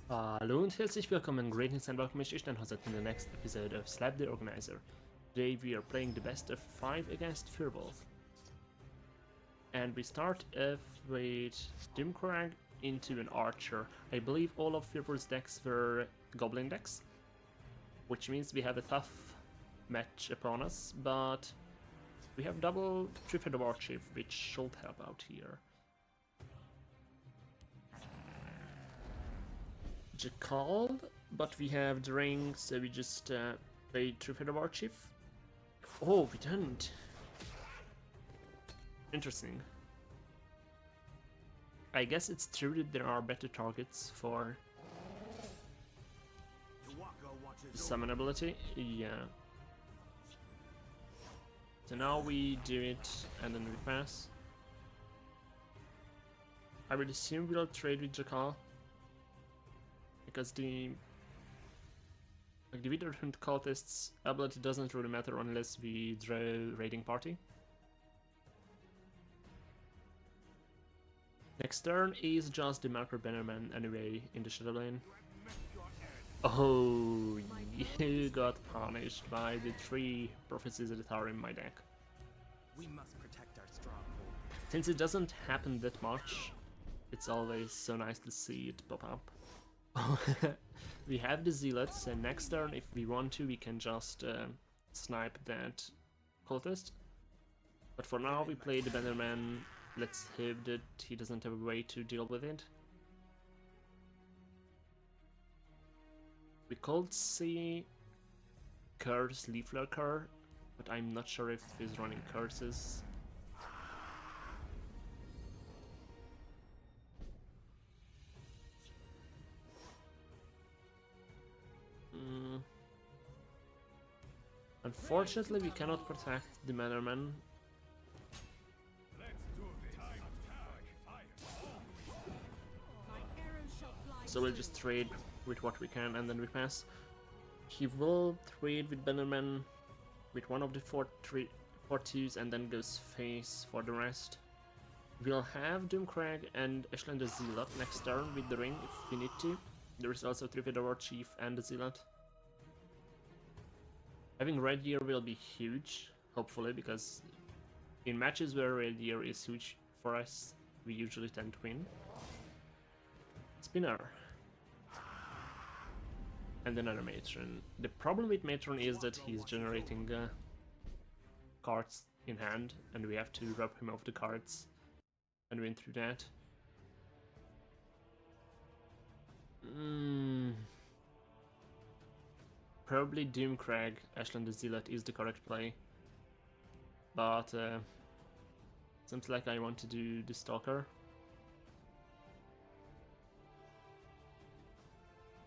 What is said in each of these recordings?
Hallo und herzlich willkommen, greetings and welcome to in the next episode of Slap the Organiser. Today we are playing the best of 5 against Fyrwulf. And we start off with Doomcrag into an Archer. I believe all of Fyrwulf's decks were Goblin decks, which means we have a tough match upon us, but we have double Triffid Warchief, which should help out here. Called, but we have the ring, so we just play Triffid Warchief. Oh, we don't. Interesting. I guess it's true that there are better targets for the summon ability. Yeah. So now we do it and then we pass. I would assume we'll trade with Jakal, because the Widerhund cultist's ability doesn't really matter unless we draw raiding party. Next turn is just the Marker Bannerman anyway in the Shadow Lane. Oh, you got punished by the 3 prophecies that are in my deck. We must protect our stronghold. Since it doesn't happen that much, it's always so nice to see it pop up. We have the Zealots, and next turn, if we want to, we can just snipe that cultist. But for now, we play the Bannerman. Let's hope that he doesn't have a way to deal with it. We could see Curse Leaf Lurker, but I'm not sure if he's running curses. Unfortunately, we cannot protect the Bannerman. So we'll just trade with what we can and then we pass. He will trade with Bannerman with one of the 4/2s and then goes face for the rest. We'll have Doomcrag and Ashland the Zealot next turn with the ring if we need to. There is also Triffid Warchief and the Zealot. Having Red Deer will be huge, hopefully, because in matches where Red Deer is huge for us, we usually tend to win. Spinner. And another Matron. The problem with Matron is that he's generating cards in hand, and we have to rub him off the cards and win through that. Probably Doomcrag, Ashland the Zealot is the correct play, but seems like I want to do the Stalker.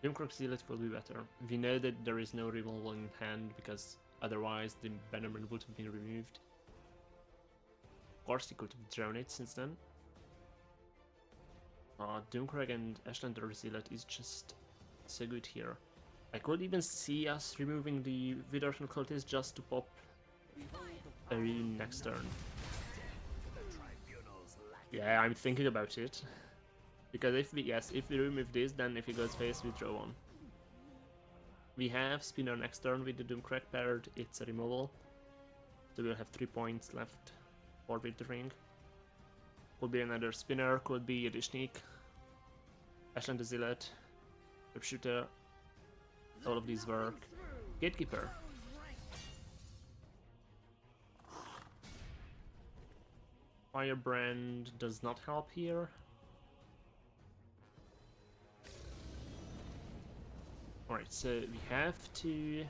Doomcrag Zealot will be better. We know that there is no removal in hand, because otherwise the Bannerman would have been removed. Of course he could have drawn it since then. Doomcrag and Ashland the Zealot is just so good here. I could even see us removing the Widerhund cultist just to pop next turn. Yeah, I'm thinking about it. Because if we remove this, then if he goes face, we draw one. We have Spinner next turn with the Doomcrag paired, it's a removal. So we'll have 3 points left for with the ring. Could be another Spinner, could be a Dishnik, Ashland the Zealot, Sharpshooter. All of these work. Gatekeeper. Firebrand does not help here. Alright, so we have to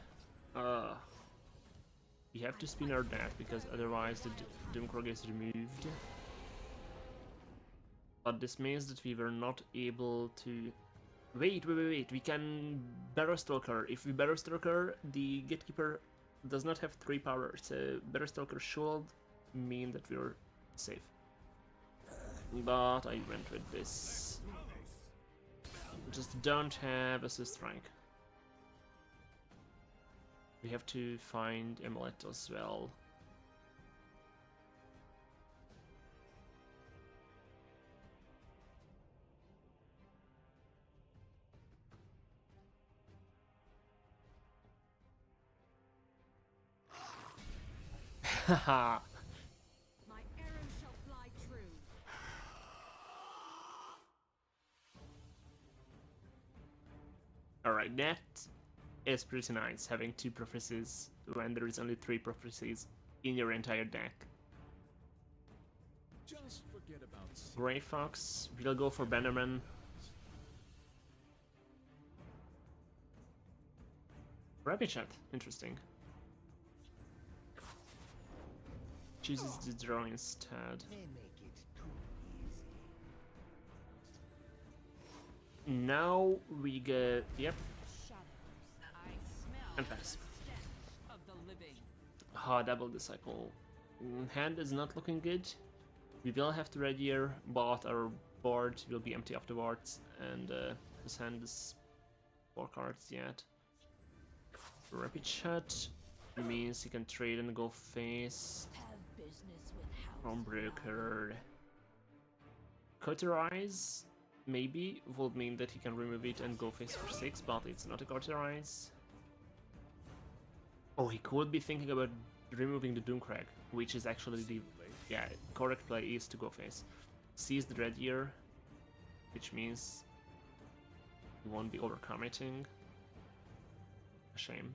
spin our that, because otherwise the Doomcrag is removed. But this means that we were not able to... Wait, we can Barrow Stalker. If we Barrow Stalker, the Gatekeeper does not have 3 power, so Barrow Stalker should mean that we're safe. But I went with this. Just don't have assist rank. We have to find Amulet as well. Haha. My arrow shall fly true. Alright, that is pretty nice, having 2 prophecies when there is only 3 prophecies in your entire deck. Just forget about Grey Fox, we'll go for Bannerman. Rabbit Chat, interesting. Chooses the draw instead. They make it too easy. Now we get, yep, Shadows. I smell and pass. the stench of the living. Double Disciple. Hand is not looking good. We will have to red here, but our board will be empty afterwards, and his hand is 4 cards yet. Rapid Shot means he can trade and go face. Have business with house. Broker. Cauterize maybe would mean that he can remove it and go face for 6, but it's not a Cauterize. Oh, he could be thinking about removing the Doomcrag, which is actually the correct play is to go face. Sees the red here, which means he won't be overcommitting. A shame.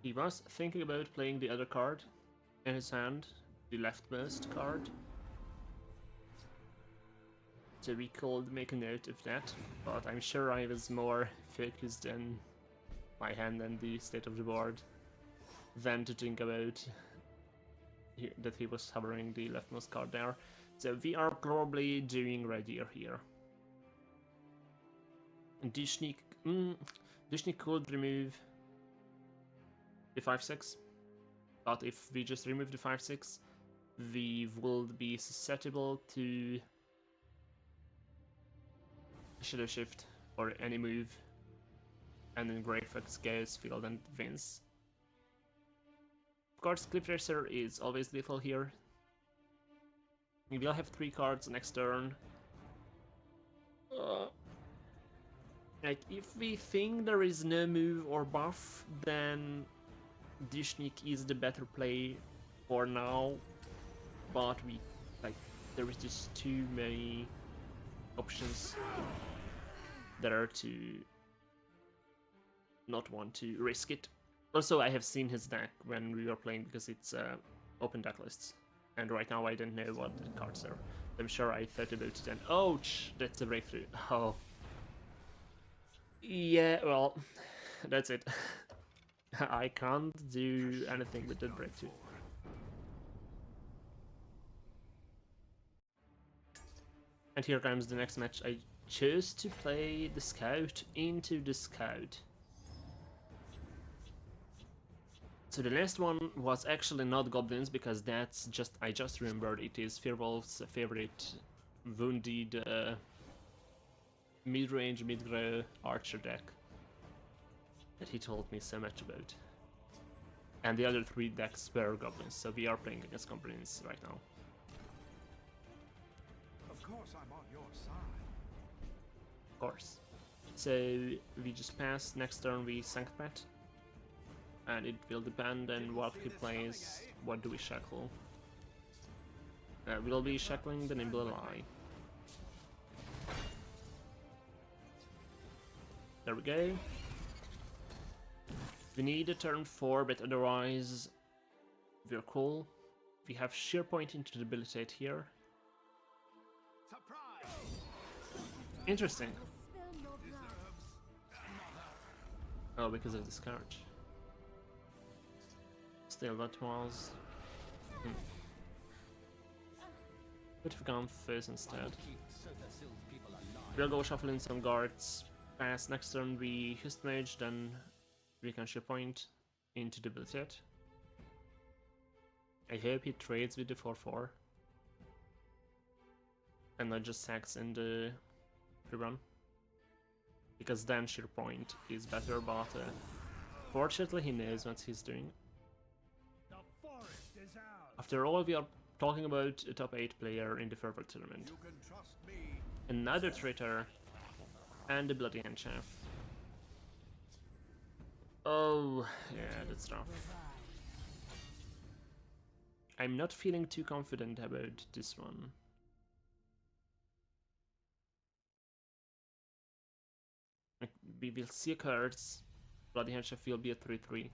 He was thinking about playing the other card in his hand, the leftmost card. So we could make a note of that, but I'm sure I was more focused on my hand and the state of the board than to think about that he was hovering the leftmost card there. So we are probably doing readier here. Dishnik could remove the 5-6, but if we just remove the 5-6, we will be susceptible to Shadow Shift or any move, and then Grey Fox goes field and wins. Of course, Cliff Racer is always lethal here. We will have 3 cards next turn. Like, if we think there is no move or buff, then Dishnik is the better play for now, but there is just too many options that are to not want to risk it. Also, I have seen his deck when we were playing because it's open deck lists, and right now I don't know what the cards are. I'm sure I thought about it and ouch, that's a breakthrough. Oh. Yeah, well, that's it. I can't do anything with that breakthrough. And here comes the next match. I chose to play the Scout into the Scout. So the last one was actually not Goblins, because that's just, I just remembered it is Fyrwulf's favorite wounded mid-range, mid-grow archer deck that he told me so much about. And the other 3 decks were Goblins, so we are playing against Goblins right now. Of course I'm on your side. Of course. So we just pass, next turn we Sanctpet. And it will depend on what he plays, what do we shackle. We'll be shackling the Nimble Ally. There we go. We need a turn 4, but otherwise we're cool. We have Sheer Point into Debilitate here. Surprise! Interesting. Spill your blood. Oh, because of the Scourge. Still, that was... Could have gone first instead. We'll go shuffle in some guards. Pass, next turn we Hist Mage, then we can Sheer Point into Debilitate. I hope he trades with the 4-4. and not just sacks in the rerun. Because then sheer point is better, but fortunately he knows what he's doing. The forest is ours. After all, we are talking about a top 8 player in the Fyrwulf tournament. You can trust me. Another traitor, and the bloody handchef. Oh, yeah, that's rough. I'm not feeling too confident about this one. We will see a cards. Bloody handchef will be a 3-3.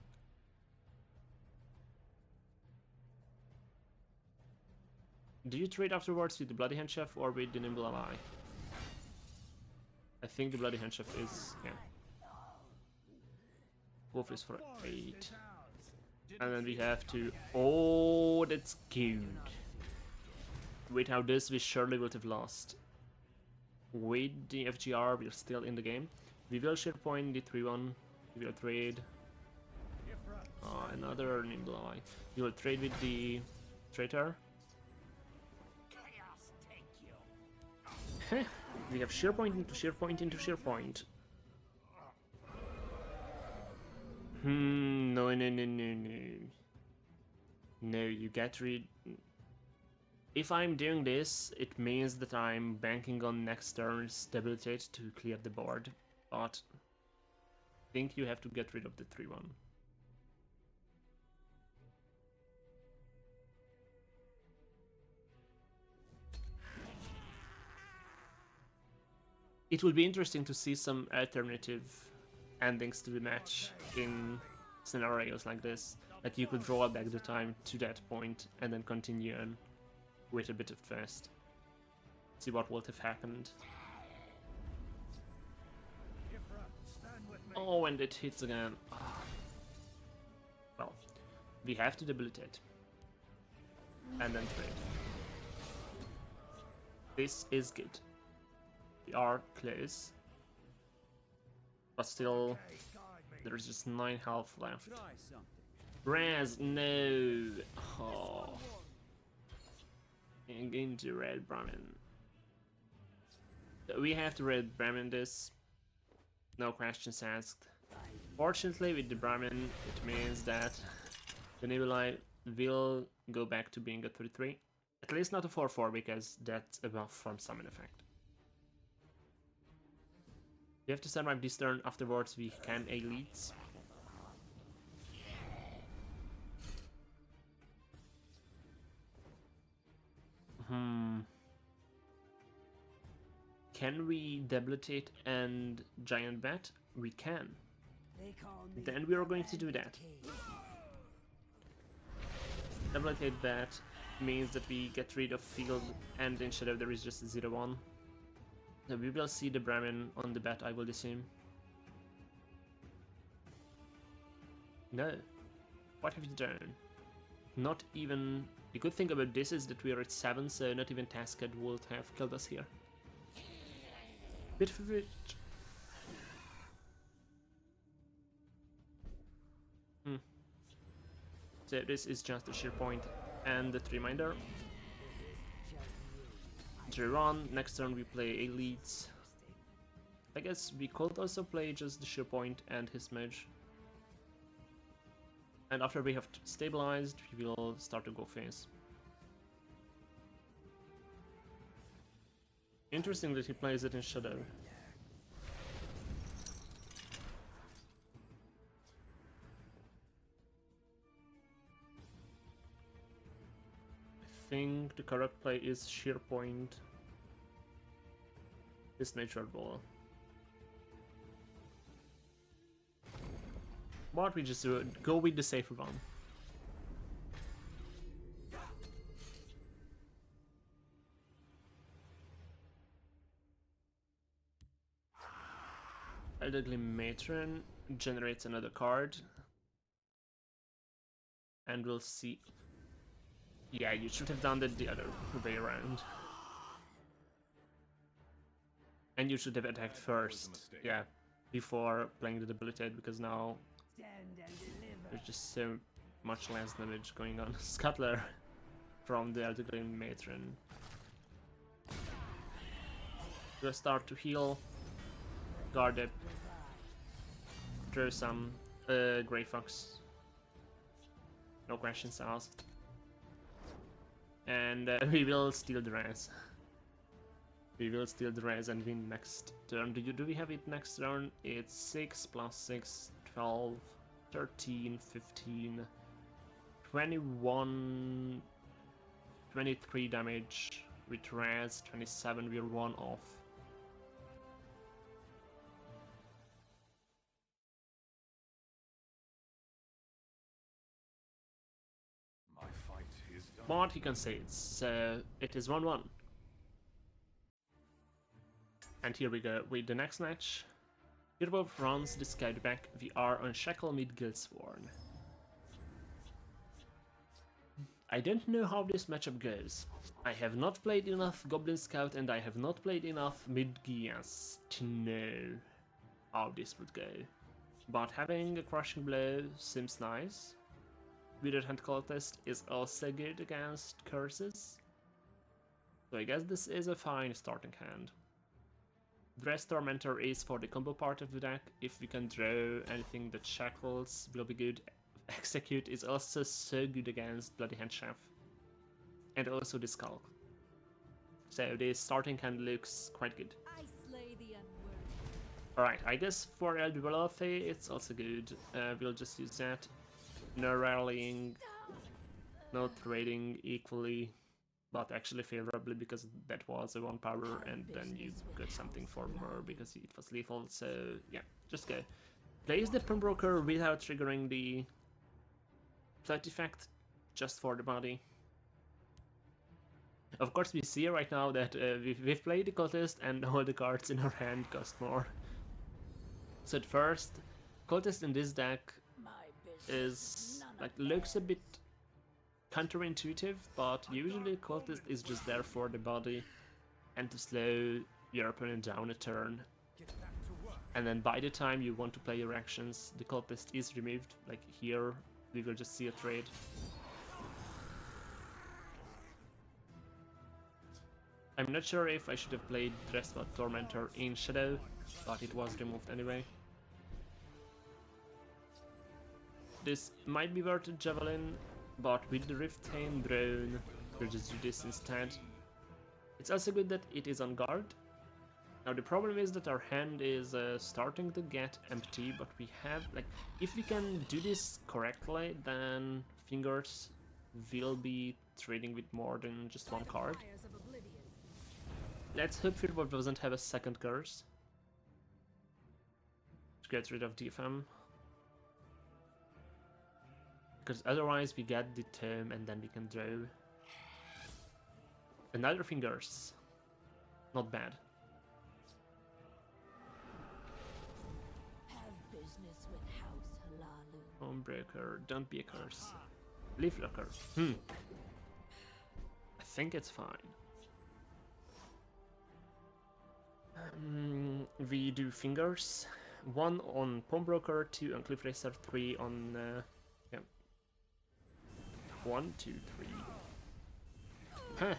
Do you trade afterwards with the bloody handchef or with the nimble ally? I think the bloody handchef is, yeah. Wolf is for 8. And then we have to... Oh, that's good. Without this, we surely would have lost. With the FGR, we're still in the game. We will share point the 3-1. We will trade. Another nimble ally. We will trade with the traitor. Chaos take you. We have sheer point into sheer point into sheer point. No. No, you get rid... If I'm doing this, it means that I'm banking on next turn's debilitate to clear the board, but I think you have to get rid of the 3-1. It will be interesting to see some alternative endings to the match in scenarios like this, that you could roll back the time to that point and then continue on with a bit of twist. See what would have happened. Oh, and it hits again. Well, we have to debilitate. And then trade. This is good. We are close. But still, there is just 9 health left. Try something. Raz, no! Oh. Into red Brahmin. We have to red Brahmin this. No questions asked. Fortunately, with the Brahmin, it means that the Nebulae will go back to being a 3-3. At least not a 4-4, because that's a buff from summon effect. We have to survive this turn. Afterwards, we can elites. Can we debilitate and giant bat? We can. Then we are going to do that. Debilitate bat means that we get rid of field and in shadow there is just a 0-1. So we will see the Brahmin on the bat, I will assume. No. What have you done? Not even... The good thing about this is that we are at 7, so not even Tasked would have killed us here. Bit of it. So this is just a sheer point and the reminder. Run. Next turn we play elites. I guess we could also play just the sheer point and his mage. And after we have stabilized, we will start to go phase. Interesting that he plays it in shadow. I think the correct play is sheer point. This nature ball. But we just go with the safer one. Elderly Matron generates another card. And we'll see. Yeah, you should have done that the other way around. And you should have attacked first. Yeah, before playing the debilitate, because now there's just so much less damage going on. Scuttler from the Elderly Matron. We'll start to heal, guard up, throw some Grey Fox. No questions asked. And we will steal the res. We will steal the res and win next turn. Do we have it next turn? It's 6 plus 6, 12, 13, 15, 21, 23 damage with res, 27, we're 1 off. My fight is done. But he can say it is 1-1. And here we go with the next match. Fyrwulf runs the scout back. We are on Shackle mid Guildsworn. I don't know how this matchup goes. I have not played enough Goblin Scout and I have not played enough mid Gias to know how this would go. But having a Crushing Blow seems nice. Withered Hand Cultist is also good against curses. So I guess this is a fine starting hand. Dress Tormentor is for the combo part of the deck. If we can draw anything that shackles, will be good. Execute is also so good against Bloody Hand Chef. And also the Skull. So the starting hand looks quite good. I slay the unworthy. Alright, I guess for El Duvelofe it's also good. We'll just use that. No rallying, no trading equally, but actually favorably because that was a 1 power and then you got something for more because it was lethal, so yeah, just go. Place the Pembroker without triggering the float effect, just for the body. Of course we see right now that we've played the Cultist and all the cards in our hand cost more. So at first, Cultist in this deck My business is none like of looks a theirs. bit counterintuitive, but usually Cultist is just there for the body and to slow your opponent down a turn. Get back to work. And then by the time you want to play your actions, the Cultist is removed. Like here, we will just see a trade. I'm not sure if I should have played Dressed Tormentor in Shadow, but it was removed anyway. This might be worth a Javelin, but with the Riftain drone, we'll just do this instead. It's also good that it is on guard. Now the problem is that our hand is starting to get empty, but we have, like, if we can do this correctly, then Fingers will be trading with more than just 1 card. Fires of oblivion. Let's hope Fyrwulf doesn't have a second curse. To get rid of DFM. Because otherwise we get the tome and then we can draw. Another Fingers. Not bad. Have business with House Halalu. Homebreaker, don't be a curse. Leaf Locker. I think it's fine. We do Fingers. 1 on Pawnbroker, 2 on Cliff Racer, 3 on... yeah. 1, 2, 3. Huh.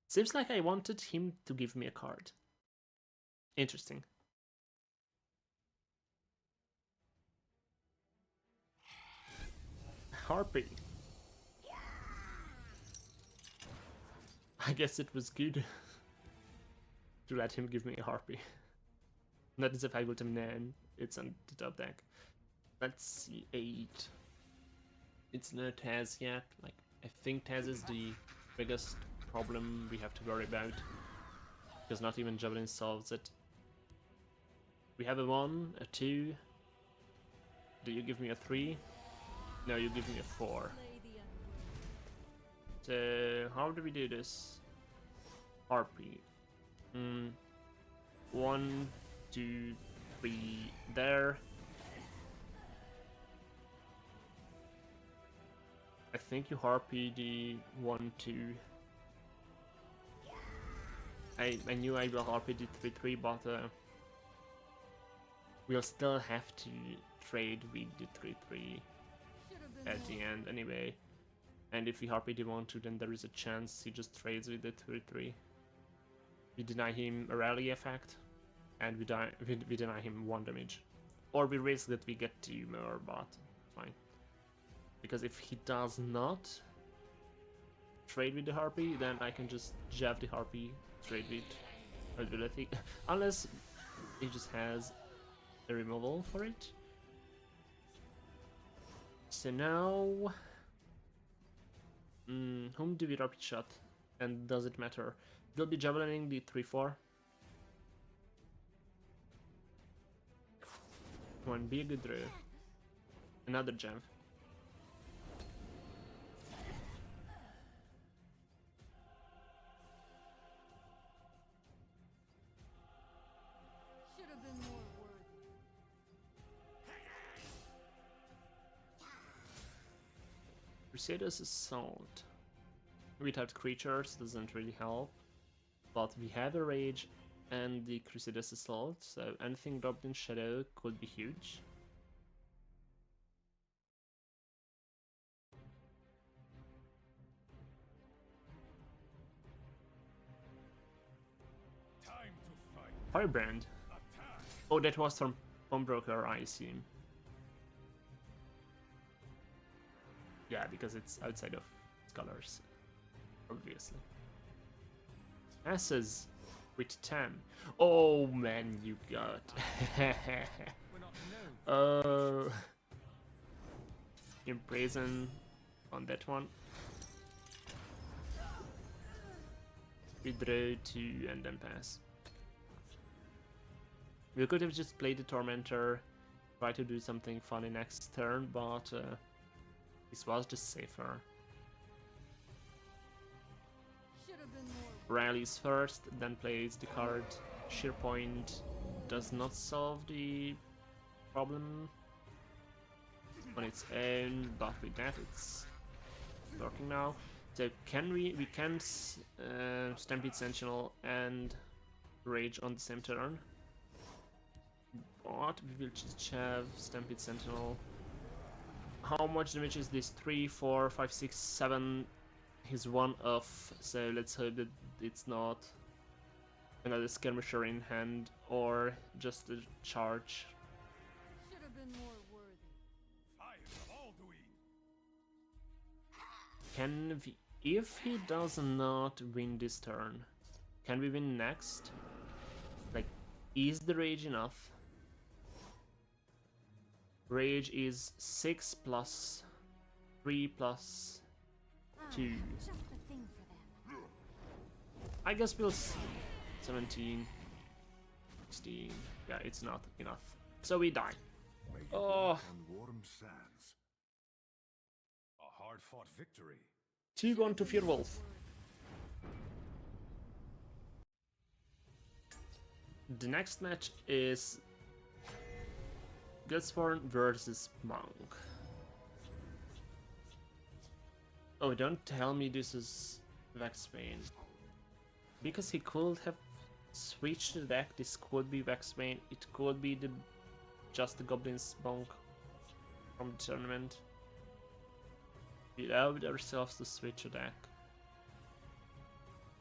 Seems like I wanted him to give me a card. Interesting. Harpy. I guess it was good to let him give me a Harpy. Not as if I would have known it's on the top deck. Let's see, 8. It's no TES yet. Like, I think TES is the biggest problem we have to worry about. Because not even Javelin solves it. We have a 1, a 2. Do you give me a 3? No, you give me a 4. Slay the unworthy. So, how do we do this? Harpy. 1, 2, 3, there. I think you Harpy the 1, 2. I knew I will Harpy the 3, 3, but we'll still have to trade with the 3, 3 at the end anyway. And if we Harpy the 1, 2, then there is a chance he just trades with the 3, 3. We deny him a rally effect, and we deny him 1 damage. Or we risk that we get 2 more, but fine. Because if he does not trade with the Harpy, then I can just jab the Harpy, trade with ability. Unless he just has a removal for it. So now... whom do we rapid shot? And does it matter? We'll be javelining the 3-4. Come on, be a good draw. Another jav. Should have been more worthy. Crusader's Assault. Without creatures doesn't really help, but we have a Rage and the Crusader's Assault, so anything dropped in Shadow could be huge. Time to fight. Firebrand. Attack. Oh, that was from Broker, I assume. Yeah, because it's outside of Scholars, obviously. Asses with 10. Oh man, you got. We're not known. Imprison on that one. We draw 2 and then pass. We could have just played the Tormentor, try to do something funny next turn, but this was just safer. Should have been more. Rallies first, then plays the card. Sheer Point does not solve the problem on its own, but with that it's working now. So can we can Stampede Sentinel and Rage on the same turn, but we will just have Stampede Sentinel. How much damage is this? 3, 4, 5, 6, 7. He's 1 off, so let's hope that it's not another Skirmisher in hand or just a charge. Should have been more worthy. Fire of Alduin. Can we, if he does not win this turn, can we win next? Like, is the Rage enough? Rage is 6 plus 3 plus 2. Just the thing for them. I guess we'll see. 17, 16. Yeah, it's not enough. So we die. May you Oh. walk on warm sands. A hard-fought victory. 2-1 to Fyrwulf. The next match is Guildsworn versus Monk. Oh, don't tell me this is Vexbane. Because he could have switched the deck, this could be Vexbane, it could be just the Goblin's Monk from the tournament. We allowed ourselves to switch a deck.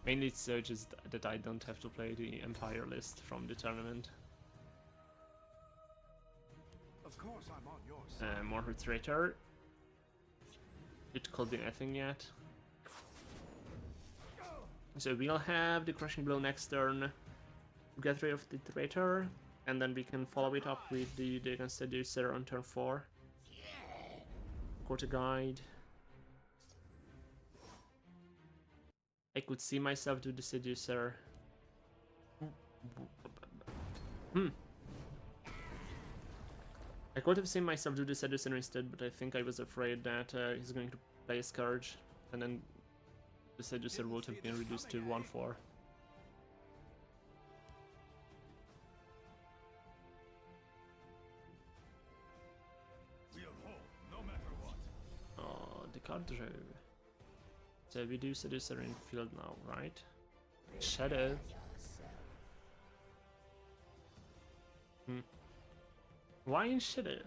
Mainly it's so just that I don't have to play the Empire list from the tournament. Of course, I'm on your side. More Traitor. It could be anything yet. So we'll have the Crushing Blow next turn. Get rid of the Traitor, and then we can follow it up with the Dagon Seducer on turn 4. Quarter Guide. I could see myself do the Seducer. I could have seen myself do the Seducer instead, but I think I was afraid that he's going to play a Scourge, and then the Seducer would have been reduced to 1-4. We'll hold, no matter what. Oh, the card draw. So we do Seducer in field now, right? Shadow. Why in Shadow?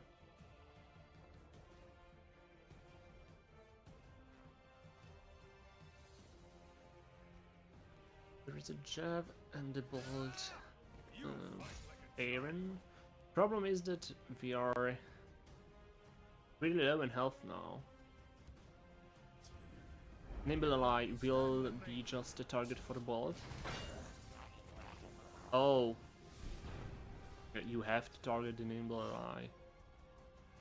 There is a jab and the bolt. Aaron. Problem is that we are really low in health now. Nimble Ally will be just a target for the bolt. Oh. You have to target the Nimble Ally.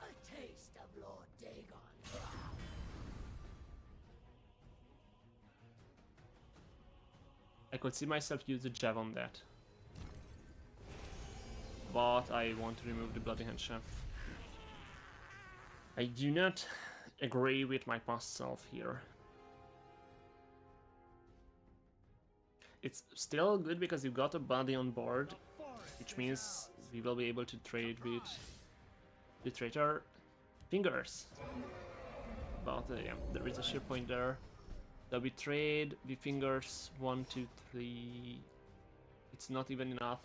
A taste of Lord Dagon's I could see myself use a jab on that. But I want to remove the Bloody Hand Chef. I do not agree with my past self here. It's still good because you got a body on board, which means we will be able to trade with the traitor fingers. But yeah, there is a shield point there. So we trade the fingers 1, 2, 3. It's not even enough.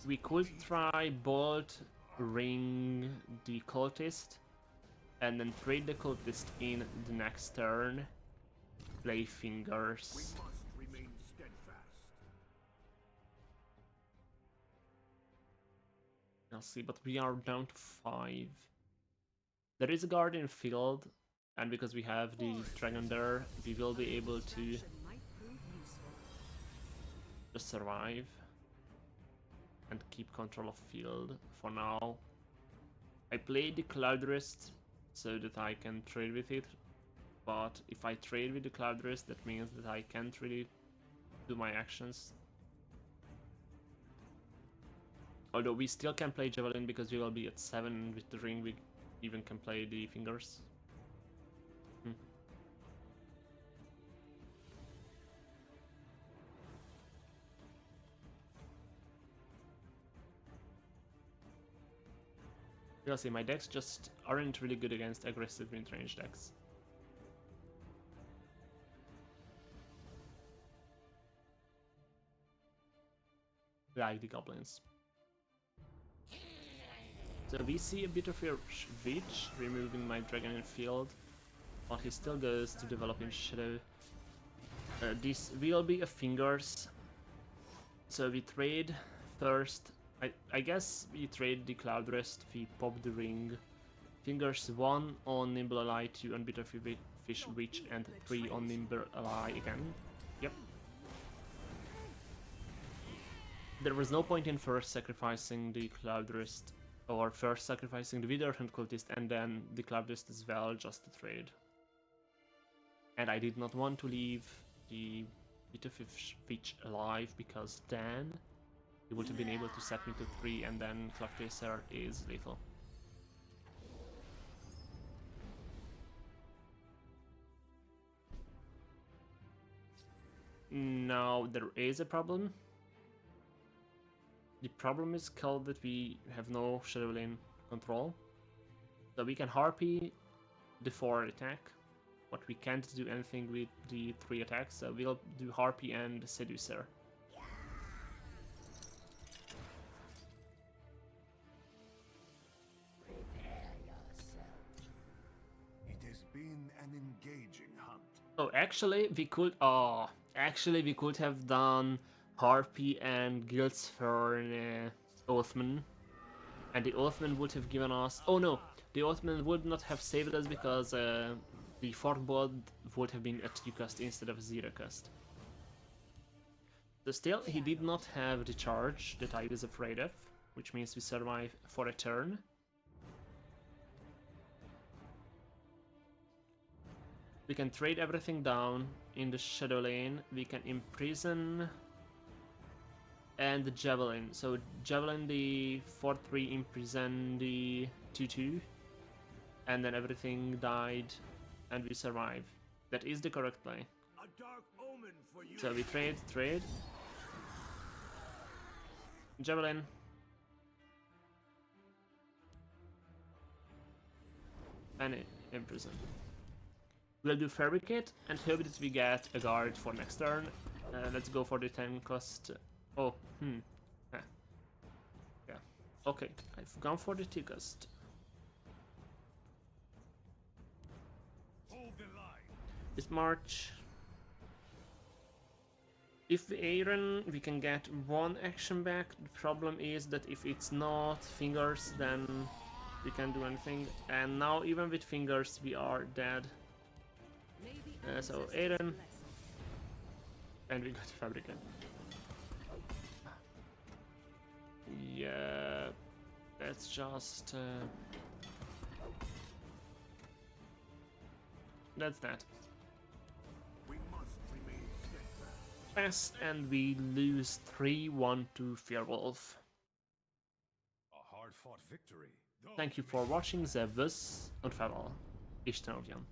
We could try bolt ring the cultist and then trade the cultist in the next turn. Play fingers. We must remain steadfast. I'll see, but we are down to 5. There is a guardian field, and because we have the dragon there, we will be able to Might prove useful. just survive and keep control of field for now. I played the Cloudrest so that I can trade with it, but if I trade with the Cloudrest, that means that I can't really do my actions. Although we still can play Javelin because we will be at 7 with the ring, we even can play the fingers. You'll see, my decks just aren't really good against aggressive mid-range decks. Like the goblins. So we see a bit of a witch removing my dragon in field, but he still goes to develop in shadow. This will be a fingers. So we trade first. I guess we trade the Cloudrest, we pop the ring. Fingers 1 on Nimble Ally, 2 on Bitter Fish Witch, and 3 on Nimble Ally again. Yep. There was no point in first sacrificing the Cloudrest, or first sacrificing the Witherhand Cultist and then the Cloudrest as well, just to trade. And I did not want to leave the Bitter Fish Witch alive because then he would have been able to set me to 3 and then Clock Chaser is lethal. Now there is a problem. The problem is called that we have no Shadow Lane control. So we can Harpy the 4 attack, but we can't do anything with the 3 attacks, so we'll do Harpy and Seducer. It has been an engaging hunt. Oh, actually we could have done Harpy and Guildsfern Oathman, and the Oathman would have given us. Oh no, the Oathman would not have saved us because the 4th blood would have been a 2 cost instead of a 0 cost. So still, he did not have the charge that I was afraid of, which means we survive for a turn. We can trade everything down in the Shadow Lane. We can imprison and the Javelin. So Javelin the 4-3, imprison the 2-2, and then everything died and we survive. That is the correct play. A dark omen for you. So we trade. Javelin. And imprison. We'll do Fabricate and hope that we get a guard for next turn. Let's go for the 10 cost. Oh, yeah. Okay, I've gone for the 2 cost. Hold the line. This March. If we Aaron, we can get one action back. The problem is that if it's not fingers, then we can't do anything. And now even with fingers, we are dead. So Aaron, and we got Fabricant. Yeah, that's just that's that. We must remain steadfast. Yes, and we lose 3-1 to Fyrwulf. A hard-fought victory. Thank you for watching, Zeus und Farewell. Isten óvjon.